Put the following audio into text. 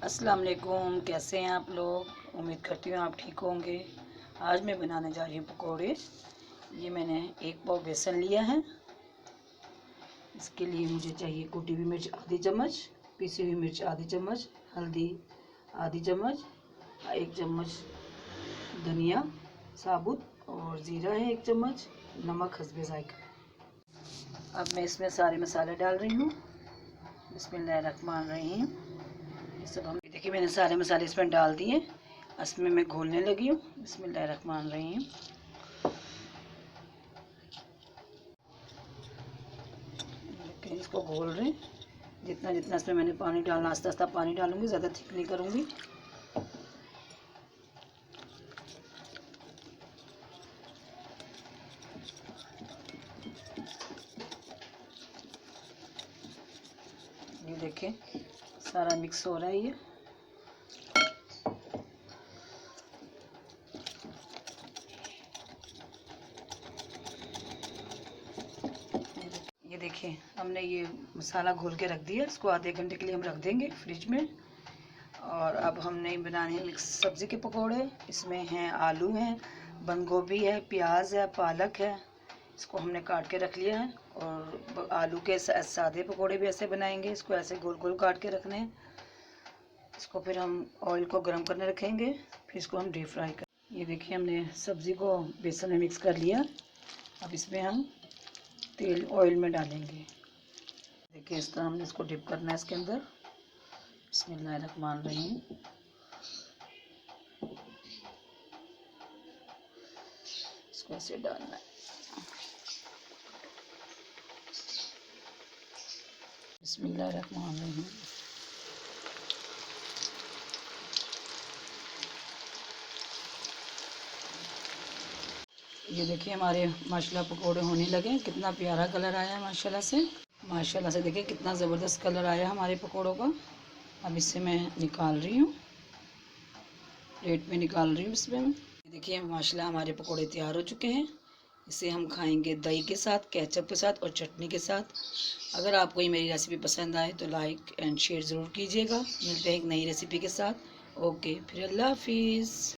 अस्सलाम वालेकुम, कैसे हैं आप लोग। उम्मीद करती हूँ आप ठीक होंगे। आज मैं बनाने जा रही हूँ पकोड़े। ये मैंने 1 पाव बेसन लिया है। इसके लिए मुझे चाहिए कुटी हुई मिर्च आधी चम्मच, पिसी हुई मिर्च आधी चम्मच, हल्दी आधी चम्मच, 1 चम्मच धनिया साबुत और ज़ीरा है 1 चम्मच, नमक हस्बे ज़ायका। अब मैं इसमें सारे मसाले डाल रही हूँ। बिस्मिल्लाहिर्रहमानिर्रहीम। ये सब हम देखिए मैंने सारे मसाले इसमें डाल दिए। इसमें मैं घोलने लगी हूँ। बिस्मिल्लाहिर्रहमानिर्रहीम। देखिए इसको घोल रहे हैं। जितना जितना इसमें मैंने पानी डालना, आस्ता आस्ता पानी डालूंगी, ज़्यादा थिक नहीं करूँगी। ये देखिए सारा मिक्स हो रहा है। ये देखिए हमने ये मसाला घोल के रख दिया। इसको आधे घंटे के लिए हम रख देंगे फ्रिज में। और अब हमने बनाने हैं मिक्स सब्ज़ी के पकोड़े। इसमें हैं आलू हैं, बंद गोभी है, प्याज है, पालक है। इसको हमने काट के रख लिया है। और आलू के सादे पकोड़े भी ऐसे बनाएंगे। इसको ऐसे गोल गोल काट के रखने हैं। इसको फिर हम ऑयल को गर्म करने रखेंगे, फिर इसको हम डीप फ्राई कर। ये देखिए हमने सब्ज़ी को बेसन में मिक्स कर लिया। अब इसमें हम तेल ऑयल में डालेंगे। देखिए इस तरह हमने इसको डिप करना है इसके अंदर। बिस्मिल्लाहिर्रहमानिर्रहीम। इसको ऐसे डालना है। बिस्मिल्लाहिर्रहमानिर्रहीम। ये देखिए हमारे माशाल्लाह पकोड़े होने लगे। कितना प्यारा कलर आया माशाल्लाह से। माशाल्लाह से देखिए कितना ज़बरदस्त कलर आया हमारे पकोड़ों का। अब इससे मैं निकाल रही हूँ, प्लेट में निकाल रही हूँ इसमें मैं। देखिए माशाल्लाह हमारे पकोड़े तैयार हो चुके हैं। इसे हम खाएंगे दही के साथ, केचप के साथ और चटनी के साथ। अगर आपको ये मेरी रेसिपी पसंद आए तो लाइक एंड शेयर ज़रूर कीजिएगा। मिलते हैं एक नई रेसिपी के साथ। ओके, फिर अल्लाह हाफिज़।